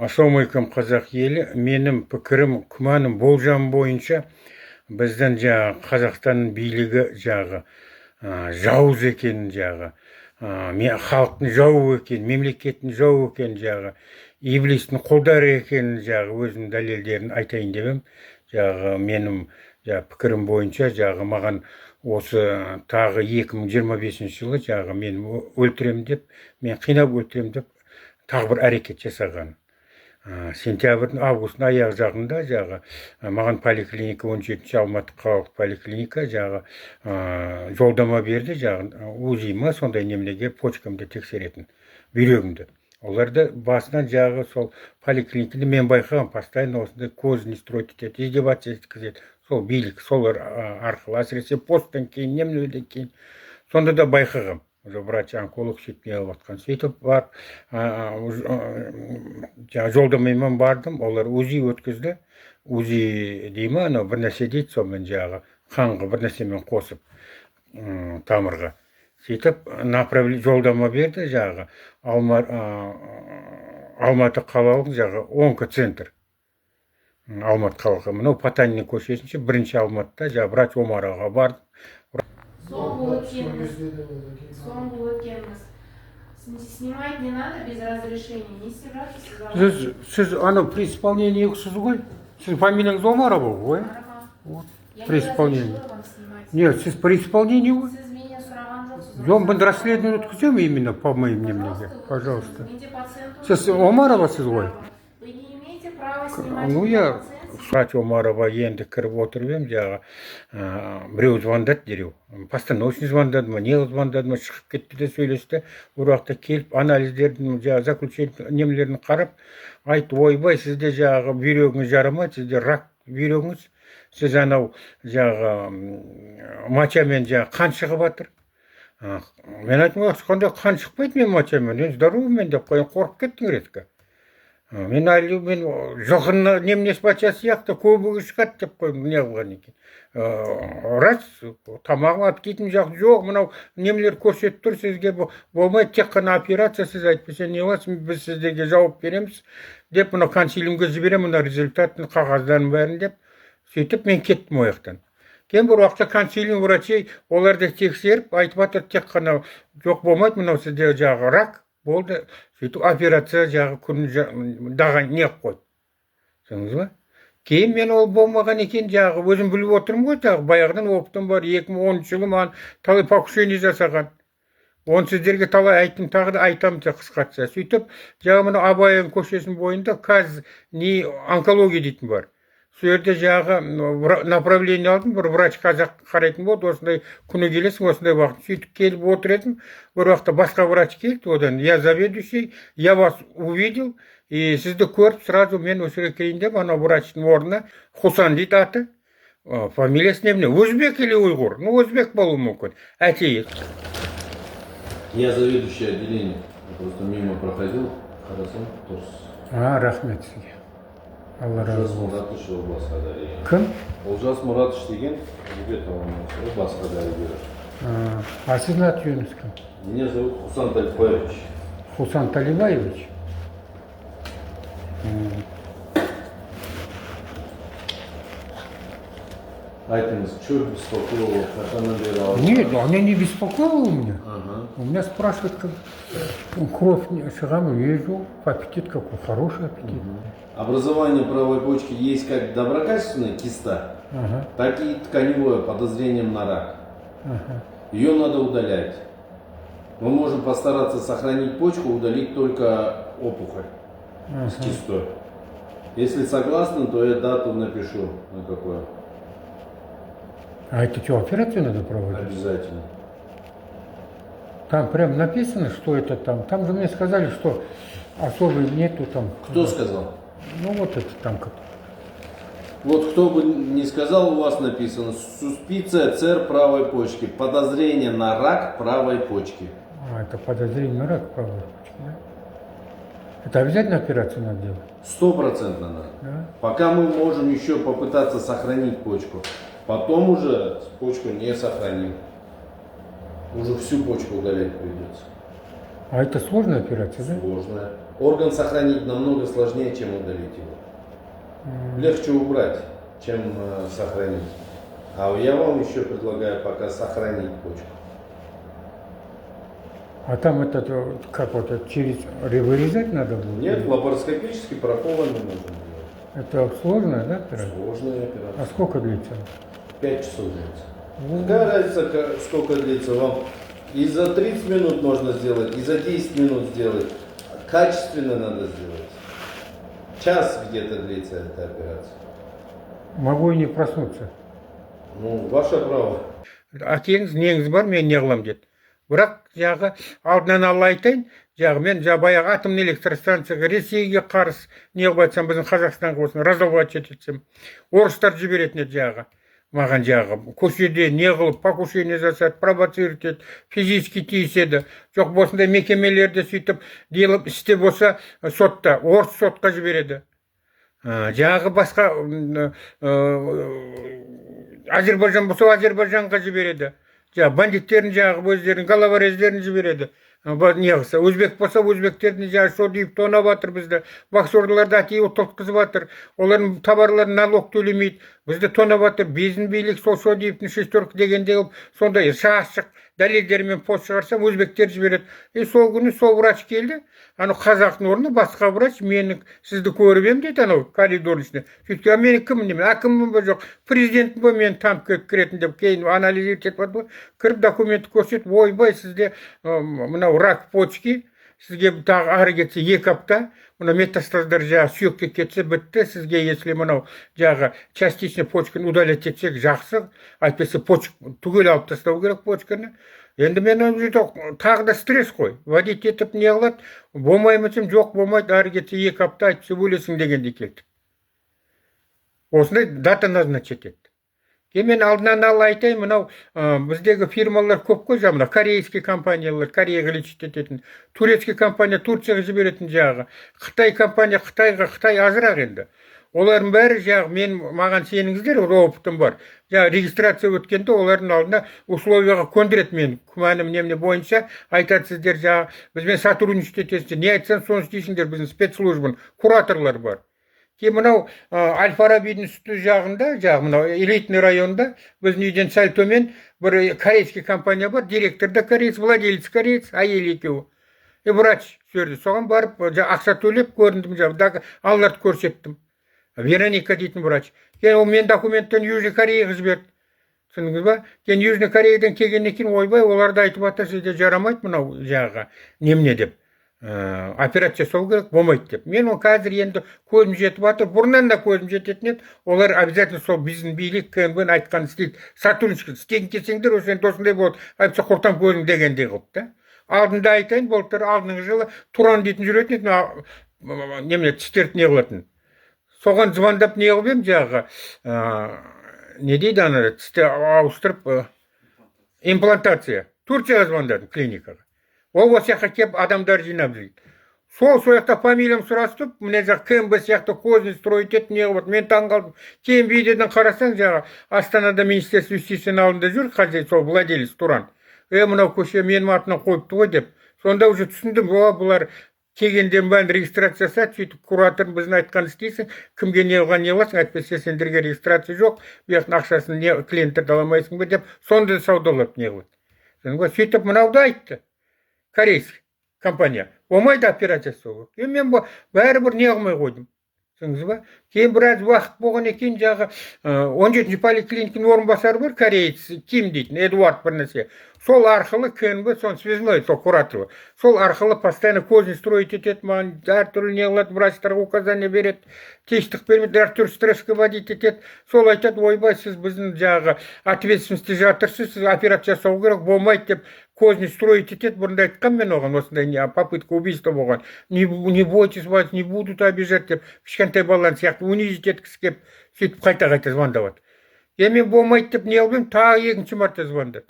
Ассалаумалейкум қазақ елі. Менің пікірім, күмәнім, болжам бойынша біздің Қазақстанның билігі жауыз екен, халықтың жауы екен, мемлекеттің жауы екен, иблистің құлдары екен, өзінің дәлелдерін айтайын деп едім. Менің пікірім бойынша маған осы тағы 2025 жылы мен өлтіремін деп, мен қинап өлтіремін деп тағы бір әрекет жасаған. Сентябрьдің августтың аяғы жағында маған поликлиника 17 Алматы қалалық поликлиника жолдама берді, УЗИ ма сондай немеге почкамды тексеретін бүйрегімді. Оларды басынан сол поликлиникада мен байқаған, постоянно осындай козни строить етеді, издеваться еткізеді. Сол билік, солар арқылы, әсіресе посттан кейін, немелерден кейін. Сонда да байқағам. Врач-онколог шетіне алып атқан. Сөйтіп барып, жолдамамен бардым, олар УЗИ өткізді. УЗИ дейма, бір нәрсе дейді, сонымен қанға бір нәрсемен қосып тамырға. Сөйтіп жолдама берді, Алматы қалалық онкоцентр. Алматы қалалық, мынау Потанин көшесінше бірінші Алматыда врач Омаровға бардым. Соңғы өткеніміз. Снимать не надо без разрешения, не стирать. Сіз при исполнении сіз ғой? Сіз фамилияңыз Омарова ғой? При исполнении. Нет, сіз при исполнении ғой? Сіз меня сұраған жоқсыз. Жоқ, біз расследование өткізем именно по моим немнеге. Пожалуйста. Сіз Омарова сіз ғой? Вы не имеете права снимать. Ну, я врач Омарова енді кіріп отырып едім, біреу звондады дереу. Постановочный звондады ма, не звондады ма, шығып кетті де сөйлесті. Бір уақытта келіп, анализдердің, заключение немелерін қарап, айтты, ойбай, сізде бүйрегіңіз жарамайды, сізде рак бүйрегіңіз, сіз анау мочамен қан шығып жатыр. Мен айттым, қандай қан шықпайды мен мочамен, здоровымен деп қойын, қорқып кеттің реткі. Мен жоғын немнес бача сияқты көбігі шығады деп қойым, не қылған екен. Рас, тамағым ап кетім жоқ, мынау немелер көрсетіп тұр, сізге болмайды, тек қана операция, сіз айтпаса не боласың, біз сіздерге жауап береміз деп, мынау консилиумға жіберем, мына результатын, қағаздарын бәрін деп, сөйтіп мен кеттім ояқтан. Кейін бір уақытта консилиум врачей оларды тексеріп, айтып жатыр, тек қана жоқ болмайды, мынау сізде рак болды, сөйтіп операция күнін не қойды. Сіңіз ба? Кейін мен ол болмаған екен, өзім біліп отырмын ғой, баяғыдан опытым бар, 2010 жылы маған талай покушение жасаған. Оны сіздерге талай айттым, тағы да айтамын қысқартса. Сөйтіп, мына Абай көшесінің бойында онкология дейтін бар. Сол жерде направление алдым, бір врач қазақ қарайтын болды, осындай күні келесің, осындай уақыт. Сөйтіп келіп отыр едім, бір уақытта басқа врач келді, одан я заведующий, я вас увидел, и сізді көріп, сразу мен өсіре келейін деп, ана врачтың орнына Хусан дейді аты, фамилиясы немне, өзбек или уйғур? Ну, өзбек болуы мүмкін, әтейі. Я заведующий отделением, просто мимо проходил, хорошо, дұрыс. Рахмет сізге. Алла разы болсын. Кім? Олжас Мұратыш деген басқа дәрігер. А сіздің аты-жөніңіз кім? Меня зовут Хусан Талибаевич. Хусан Талибаевич? Айтыңыз, что беспокоило, қашаннан бері ауырды? Нет, она не беспокоила у меня. У меня спрашивают, как кровь шагами вижу, аппетит какой, хороший аппетит. Образование правой почки есть как доброкачественная киста, так и тканевое, подозрением на рак. Ее надо удалять. Мы можем постараться сохранить почку, удалить только опухоль с кистой. Если согласны, то я дату напишу, на какое. А это что, операцию надо проводить? Обязательно. Там прям написано, что это там. Там же мне сказали, что особо нету там. Кто сказал? Ну вот это там как. Вот кто бы не сказал, у вас написано суспиция ЦР правой почки, подозрение на рак правой почки. Это подозрение на рак правой почки, да? Это обязательно операцию надо делать? 100% надо. Да? Пока мы можем еще попытаться сохранить почку, потом уже почку не сохраним. Уже всю почку удалять придется. А это сложная операция, да? Сложная. Орган сохранить намного сложнее, чем удалить его. Легче убрать, чем сохранить. А я вам еще предлагаю пока сохранить почку. А там это как вот это через вырезать надо будет? Нет, лапароскопически проколами нужно делать. Это сложно, да, операция? Сложная А операция. сколько длится? 5 часов длится. Какая разница, сколько длится вам? И за 30 минут можно сделать, и за 10 минут сделать. Качественно надо сделать. Час где-то длится эта операция. Могу и не проснуться. Ну, ваше право. Әкеңіз неңіз бар, мен не қылам деді. Бірақ жағы алдынан алла айтайын, жағы мен баяғы атом электростанцияға Ресейге қарсы не қылып айтсам, біздің Қазақстанға осыны разобрать етсем, орыстар жіберетін еді жағы. Маған жағы көшеде не қылып покушение жасады, провоцировать етеді, физически тиіседі. Жоқ осындай мекемелерде сөйтіп деліп істе болса сотта, орыс сотқа жібереді. Жағы басқа Азербайжан болса Азербайжанға жібереді. Бандиттерін жағы өздерін, головорездерін жібереді. Неғысы, өзбек болса өзбектерін жағы со дейіп тонап жатыр бізді. Боксерларды атеуі тұтқызып жатыр. Олардың товарларын налог төлемейді. Бізді тонап жатыр. Безін билік со дейіп шестеркі дегенде қылып, сондай шашық дәлелдермен пост шығарсам, өзбектер жібереді. Сол күні сол врач келді. Аны қазақтың орнына басқа врач менің сізді көріп ем дейді, анау коридордың ішінде. Сөйткен, менің кіммін деймін, әкіммін ба жоқ, президентім ба, мен танып кіретін деп, кейін анализ етіп жатыр, кіріп документті көрсетіп, ойбай, сізде мынау рак почки, сізге тағы ары кетсе 2 апта, мына метастаздар жағы сүйекке кетсе бітті, сізге если мынау жағы частично почканы удалять етсек жақсы, айтпаса почка түгел алып тастау керек почканы. Енді мен тағы да стресс қой. Водить етіп не қылады, болмаймысым, жоқ болмайды, ары кетсе 2 апта айтса өлесің дегенде келді. Осындай дата назначить етті. Мен алдынан алла айтайын, мынау біздегі фирмалар көп қой, мына корейский компаниялар, Кореяға лечить ететін, турецкий компания Турцияға жіберетін жағы, Қытай компания Қытайға, Қытай азырақ енді. Олардың бәрі жағы маған сеніңіздер, опытым бар. Жағы регистрация өткенде олардың алдына условияға көндіреді мен. Күмәнім немне бойынша айтады сіздер жағы бізбен сотрудничать етесіздер. Не айтсан соны істейсіңдер, біздің спецслужбын, кураторлар бар. Кейін мынау Аль-Фарабидің үсті жағында, жағы мынау элитный районда, біздің үйден сәл төмен бір корейский компания бар, директор да кореец, владелец кореец, әйел екеуі. Врач сөйді. Соған барып ақша төлеп көріндім жағы, алларды көрсеттім. Вероника дейтін врач. Кейін мен документтен Южный Кореяға жіберді. Түсіндіңіз ба? Кейін Южный Кореядан келгеннен кейін ойбай, оларды айтып жатыр, сізде жарамайды мынау жағға. Немне деп. Операция жасау керек, болмайды деп. Мен қазір енді көзім жетіп жатыр, бұрыннан да көзім жететін еді. Олар обязательно сол біздің билік КНБ айтқан істейді. Сотрудничество істеген келсеңдер, осындай болады. Айтса құртам көзің дегендей қылып та. Алдында айтайын, былтыр алдыңғы жылы Туран дейтін жүретін еді, немене тістерді не қылатын. Соған звондап не қылып ем жағы, не дейді ана тісті ауыстырып, имплантация. Турцияға звондадым клиникаға. Ол осы жаққа кеп адамдар жинап жүрді. Сол жақта фамилиям сұрастып, міне жақ КМБ сияқты көзін строить етіп не қылып, мен таңғалдым. Кейін видеодан қарасаң жағы Астанада Министерство юстицияның алдында жүр, қазір сол владелец Туран. Мынау көше менің атынан қойыпты ғой деп. Сонда уже түсіндім, бұлар келгенден бәрін регистрация жасады, сөйтіп куратор біздің айтқан істейсің, кімге не қылған не қыласың, әйтпесе сендерге регистрация жоқ, бұяқтың ақшасын клиенттерді аламайсың ба деп, сонда саудалап не қылады. Сөйтіп мынауды айтты. Корейский компания. Болмайды операция жасау. Мен бәрібір не қылмай қойдым. Түсіндіңіз ба? Кейін біраз уақыт болғаннан кейін жағы 17-ші поликлиниканың орынбасары бар, кореец, Ким дейтін, Эдуард бір нәрсе. Сол арқылы КНБ, сон связной, сол кураторы. Сол арқылы постоянно көзін строить етеді, маған әртүрлі не қылады, врачтарға указание береді, тиістік бермейді, әртүрлі стресске водить етеді. Сол айтады, ойбай, сіз біздің жағы ответственности жатырсыз, сіз операция жасау керек, болмайды деп көзін строить етеді. Бұрында айтқан мен оған, осындай попытка убийства болған. Не бойтесь вас, не будут обижать деп, кішкентай балалар сияқты унизить еткісі кеп, сөйтіп қайта звондап жатыр. Мен болмайды деп не қылып, тағы 2-ші марта звондады.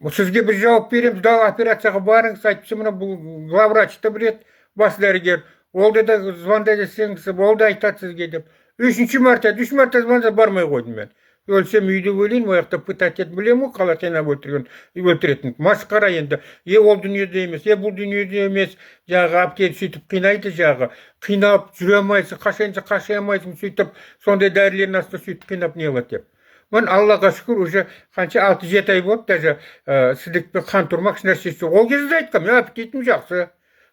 Сізге біз жауап береміз, операцияға барыңыз, айтпаса мына бұл главврачты біледі, бас дәрігер. Ол да звонда десеңіз, ол да айтады сізге деп. 3 марта звонда бармай қойдым мен. өлсем үйде өлейін, ол жақта пытать ет, білем ғой қалай қинап өлтіретін. Масқара енді. Ол дүниеде емес, бұл дүниеде емес. Жағы әпкеліп сөйтіп қинайды жағы. Қинап жүре алмайсың, қашай алмайсың сөйтіп. Сондай дәрілердің астында сөйтіп қинап не қылады деп. Мен Аллаға шүкір уже қанша 6-7 ай болды, даже сідікпен қан тұрмақ нәрсесі. Ол кезде айтқам, әпкетім жақсы.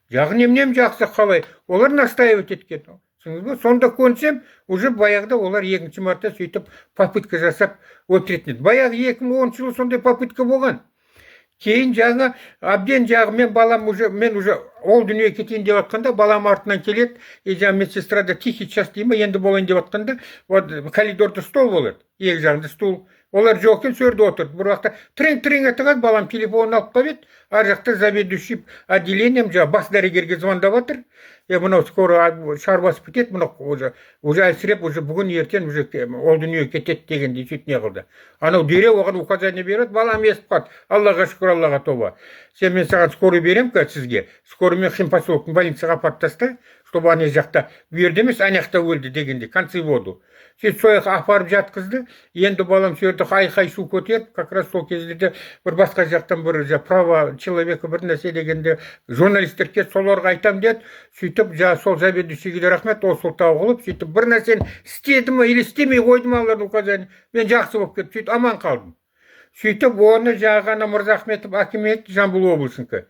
Жағы немнем жақсы қалай. Олар настаивать еткен. Сонда көнсем, уже баяғыда олар екінші марта сөйтіп попытка жасап өлтіретін еді. Баяғы 2010 жылы сондай попытка болған. Кейін жағы, әбден жағы мен балам мен уже ол дүние кетейін деп атқанда, балам артынан келеді, медсестрада тихий час деймі, енді болайын деп атқанда, коридорда стол болады, екі жағында стул. Олар жоқ екен, сөрді отырды. Бір уақытта трен атыған, балам телефонын алып қап еді, ар жақта заведующий отделением бас дәрігерге звондап жатыр. Мынау скоро шарбасып кетеді, мынау уже әлсіреп, уже бүгін ертең уже ол дүние кетеді дегенде сөйт не қылды. Анау дереу оған указание береді, балам естіп қалды. Аллаға шүкір, Аллаға тоба. Мен саған скорый берем сізге. Скорыймен Химпоселоктың больницаға апарып таста, чтобы ана жақта берді емес, ана жақта өлді дегенде, концы воду. Сөйтіп сояққа апарып жатқызды. Енді балам сөйді қай су көтеріп, как раз сол кезде бір басқа жақтан бір право человека бір нәрсе дегенде журналистер келді, соларға айтам деді. Сөйтіп сол заведующийге рахмет, ол сылтау қылып, сөйтіп бір нәрсені істеді ме или істемей қойды ма алардың указание. Мен жақсы болып кетіп, сөйтіп аман қалдым. Сөйтіп оны жағана Мырзахметов Акимет Жамбыл облысыныкі.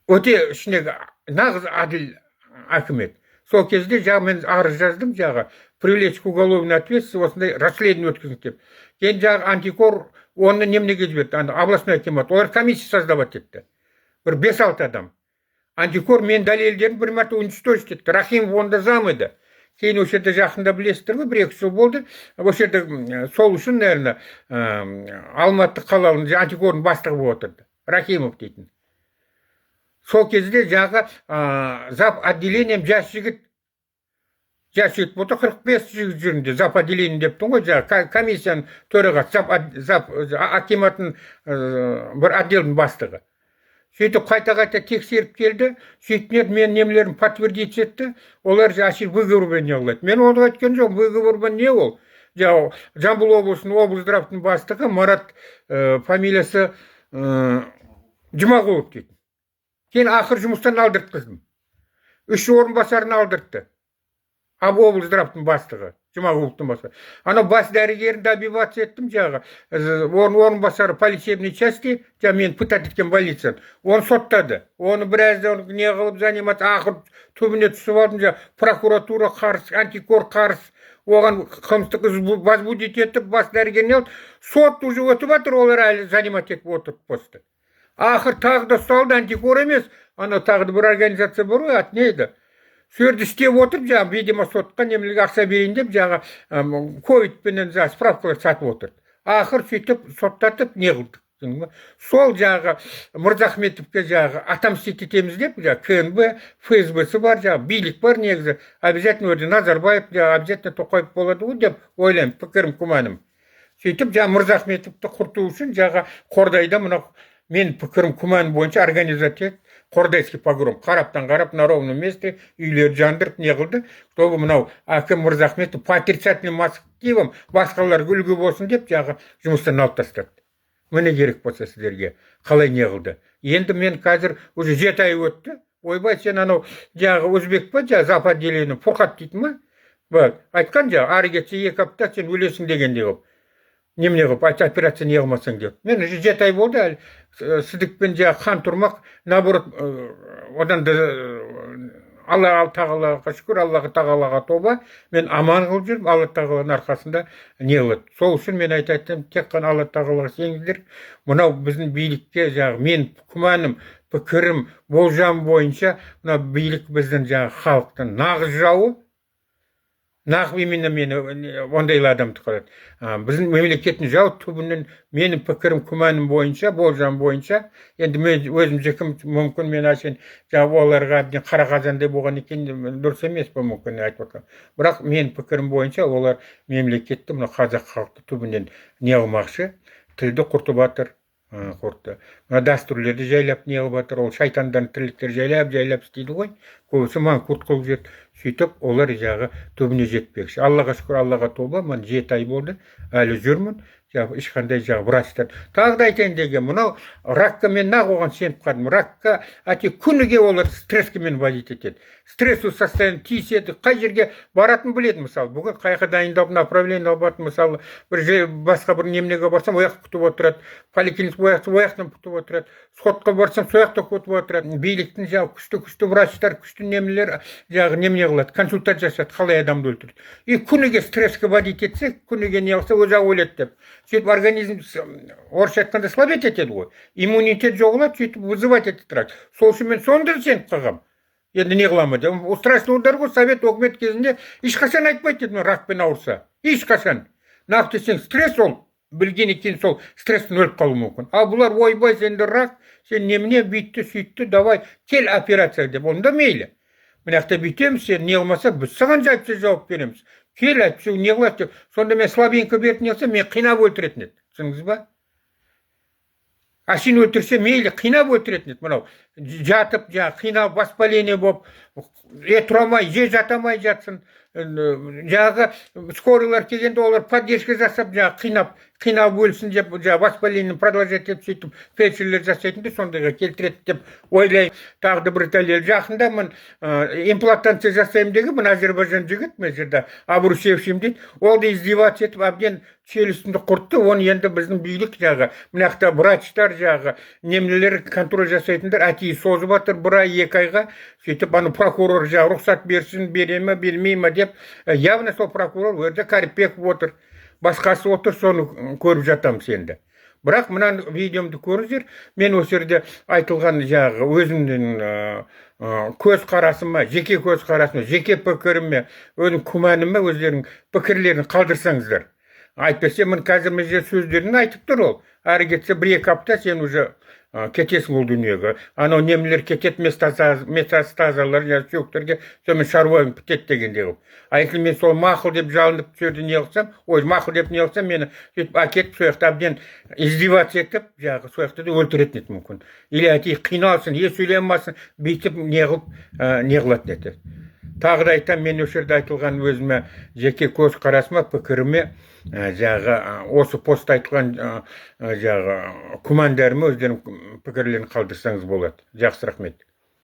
Өте ішіне нағыз әділ Акимет. Сол кезде мен арыз жаздым привлечь к уголовной ответственности, осындай расследование өткізін деп. Кейін антикор оны немнеге жіберді, областной акимат. Олар комиссия создавать етті. Бір 5-6 адам. Антикор мен дәлелдерін бір мәрте уничтожить етті. Рахимов онда зам еді. Кейін осы жерде жақында білесіздер ме, 1-2 жыл болды. Осы жерде сол үшін, наверное, Алматы қалалының антикордың бастығы болып отырды. Рахимов дейтін. Сол кезде зап отделением жас жігіт болса 45 жігіт жүрінде зап отделением дептің ғой, комиссияның төрағасы, зап акиматтың бір отделдің бастығы. Сөйтіп қайта тексеріп келді, сөйтіп мен немелерін подтвердить етті, олар выговор не қылады. Мен оны айтқан жоқ, выговор не ол? Жамбыл облысының облздравтың бастығы Марат фамилиясы Жұмағұлов дейді. Кейін ақыр жұмыстан алдыртқыздым. 3 орынбасарын алдыртты. Облздравтың бастығы, Жұмағұловтың бастығы. Ана бас дәрігерін добиваться еттім орынбасары полицейной части, мен пытать еткен больницаны. Оны соттады. Оны біраз не қылып заниматься, ақыр түбіне түсіп алдым, прокуратура қарсы, антикор қарсы. Оған қылмыстық возбудить етіп, бас дәрігеріне алды. Сот уже өтіп жатыр, олар әлі занимать етіп отырып посты. Ақыр тағы да ұсталды, антикор емес, ана тағы да бір организация бар ғой, аты не еді? Сөрді істеп отырып, видимо, сотқа немелігі ақша берейін деп, ковидпенен справкалар сатып отырды. Ақыр сөйтіп, соттатып, не қылдық. Сол Мырзахметовке отомстить етеміз деп, КНБ, ФСБ-сі бар, билік бар негізі, обязательно өрді Назарбаев, обязательно Тоқаев болады ғой деп ойлаймын, пікірім күмәнім. Сөйтіп, Мырзахметовті құрту үшін, Қордайда мен пікірім күмән бойынша организация Қордайский погром. Қараптан на ровном месте үйлер жандырып не қылды. Тобы Аким Мырзахметов по отрицательным мотивам басқаларға үлгі болсын деп жұмыстан алып тастады. Міне керек болса сіздерге қалай не қылды. Енді мен қазір уже 7 ай өтті. Ойбай, сен өзбек па, зап отделениені Фұрқат дейтін ма? Айтқан ары кетсе 2 апта сен өлесің дегенде қылып. Немене қылып, операция не қылмасаң деп. Мен уже 7 ай болды, әлі сідікпен қан тұрмақ, наоборот, одан да Алла тағалаға шүкір, Аллаға тағалаға тоба, мен аман қылып жүрмін, Алла тағаланың арқасында не қылады. Сол үшін мен айтайын, тек қана Алла тағалаға сеніңіздер. Мынау біздің билікке, мен күмәнім, пікірім, болжам бойынша, мына билік біздің халықтың нағыз жауы. Нақ именно мені ондайлы адамды қалады. Біздің мемлекеттің жау түбінен менің пікірім күмәнім бойынша, болжам бойынша, енді мен өзім жекім мүмкін мен ашын оларға қара қазандай болған екен дұрыс емес по мүмкін айтып отқан. Бірақ мен пікірім бойынша олар мемлекетті мына қазақ халықты түбінен не қылмақшы, тілді құртып жатыр, Құртты. Мына дәстүрлерді жайлап не қылып жатыр, ол шайтандан тірліктер жайлап істейді ғой. Көбісі маған құрт қылып жүрді. Сөйтіп, олар жағы түбіне жетпекші. Аллаға шүкір, Аллаға тоба, мен 7 ай болды, әлі жүрмін. Ешқандай врачтар. Тағы да айтайын деген, мынау ракқа мен нақ оған сеніп қалдым. Ракқа күніге олар стресске мен водить етеді. Стрессу состояние тиіседі, қай жерге баратын біледі, мысалы. Бүгін қайқа дайындап, направление алып, мысалы, басқа бір немнеге барсам, ояқ күтіп отырады. Поликлиник ояқтан күтіп отырады. Сотқа барсам, сояқта күтіп отырады. Биліктің күшті врачтар, күшті немелер немене қылады, консультация жасады, қалай адамды өлтірді. И күніге стресске водить етсе, күніге не қылса, өзі өледі деп. Сөйтіп организм орысша айтқанда слабеть етеді ғой. Иммунитет жоғалады, сөйтіп вызывать етіп тұрады. Сол үшін мен сонда сеніп қалғам. Енді не қыламын деп. Страшный удар ғой, совет өкімет кезінде ешқашан айтпайды деді, ракпен ауырса. Ешқашан. Нақты сен стресс ол, білген екен сол стресстен өліп қалуы мүмкін. Ал бұлар ойбай, сенде рак, сен немене бүйтті, сөйтті, давай, кел операция деп. Онда мейлі. Мынақты бүйтеміз, сен не қылмаса, біз саған жауап береміз. Кел айтшы, не қылады деп. Сонда мен слабенькі беретін болса, мен қинап өлтіретін еді. Түсіңіз ба? Сен өлтірсе мейлі, қинап өлтіретін еді. Мынау жатып, қинап, воспаление болып, тұрамай, жатамай жатсын. Жағы скорыйлар келгенде олар поддержка жасап, қинап өлсін деп, воспалениені продолжать етіп, сөйтіп, фельдшерлер жасайтынды сондайға келтіреді деп ойлай. Тағы да бір дәлел. Жақында мен имплантация жасаймын деген, мен Азербайжан жігіт, мен жерде Абрусевшим дейді, ол да издеваться етіп, әбден челюстінде құртты, оны енді біздің билік мынақта врачтар немелер контроль жасайтындар, созып жатыр 1 ай 2 айға, сөйтіп, прокурор рұқсат берсін, бере ме, бермей ме деп, явно сол прокурор өрді Карипбеков отыр, басқасы отыр, соны көріп жатамыз енді. Бірақ мына видеомды көріңіздер, мен осы жерде айтылған өзімнің көз қарасыма, жеке көз қарасыма, жеке пікіріме, өзім күмәніме өздерінің пікірлерін қалдырсаңыздар. Айтпесе, мен қазір мына сөздерін айтып тұр ол. Әрі кетсе 1-2 апта сен уже кетесің ол дүниеге. Анау немелер кетет, метастазалар, сүйектерге, сонымен шаруаң бітет дегенде қылып. Егер мен сол мақұл деп жалынып сөзді не қылсам, мақұл деп не қылсам, мені әкетіп, сояқта әбден издеваться етіп, сояқта да өлтіретін еді мүмкін. Или қиналсын, сөйлемасын, бүйтіп не қылатын еді. Тағы да айтам, мен осы жерде айтылған өзіме жеке көз қарасыма, пікіріме, осы постта айтылған күмәндарыма өздерінің пікірлерін қалдырсаңыз болады. Жақсы, рахмет.